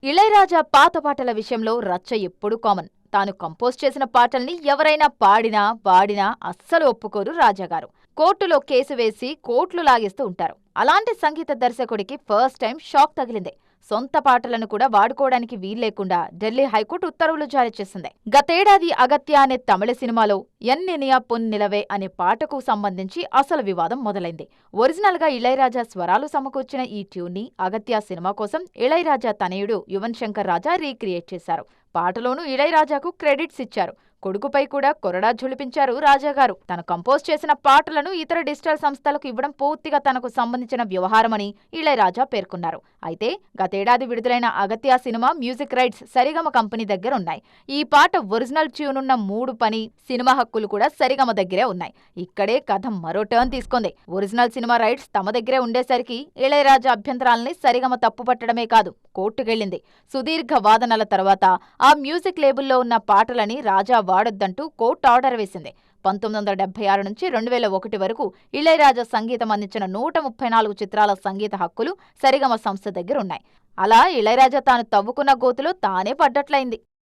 ఇళయరాజా పాత పాటల విషయంలో రచ్చ ఎప్పుడూ కామన్. తాను కంపోజ్ చేసిన పాటల్ని ఎవరైనా పాడినా వాడినా అస్సలు ఒప్పుకోరు రాజాగారు. కోర్టులో కేసు వేసి కోట్లు లాగేస్తూ ఉంటారు. అలాంటి సంగీత దర్శకుడికి ఫస్ట్ టైం షాక్ తగిలింది. సొంత పాటలను కూడా వాడుకోవడానికి వీల్లేకుండా ఢిల్లీ హైకోర్టు ఉత్తర్వులు జారీ చేసింది. గతేడాది అగత్య అనే తమిళ సినిమాలో ఎన్నినియా పొన్ నిలవే అనే పాటకు సంబంధించి అసలు వివాదం మొదలైంది. ఒరిజినల్ గా ఇళయరాజా స్వరాలు సమకూర్చిన ఈ ట్యూన్ని అగత్య సినిమా కోసం ఇళయరాజా తనయుడు యువన్ శంకర్ రాజా రీక్రియేట్ చేశారు. పాటలోనూ ఇళయరాజాకు క్రెడిట్స్ ఇచ్చారు. కొడుకుపై కూడా కొరడా ఝుళిపించారు రాజాగారు. తను కంపోజ్ చేసిన పాటలను ఇతర డిజిటల్ సంస్థలకు ఇవ్వడం పూర్తిగా తనకు సంబంధించిన వ్యవహారమని ఇళయరాజా పేర్కొన్నారు. అయితే గతేడాది విడుదలైన అగత్య సినిమా మ్యూజిక్ రైట్స్ సరిగమ కంపెనీ దగ్గర ఉన్నాయి. ఈ పాట ఒరిజినల్ ట్యూనున్న 3 పని సినిమా హక్కులు కూడా సరిగమ దగ్గరే ఉన్నాయి. ఇక్కడే కథ మరో టర్న్ తీసుకుంది. ఒరిజినల్ సినిమా రైట్స్ తమ దగ్గరే ఉండేసరికి ఇళయరాజా అభ్యంతరాలని సరిగమ తప్పుపట్టడమే కాదు, కోర్టుకెళ్లింది. సుదీర్ఘ వాదనల తర్వాత ఆ మ్యూజిక్ లేబుల్లో ఉన్న పాటలని రాజా వాడొద్దంటూ కోర్టు ఆర్డర్ వేసింది. 1976 నుంచి 2001 వరకు ఇళయరాజా సంగీతం అందించిన 134 చిత్రాల సంగీత హక్కులు సరిగమ సంస్థ దగ్గరున్నాయి. అలా ఇళయరాజా తాను తవ్వుకున్న గోతులో తానే పడ్డట్లయింది.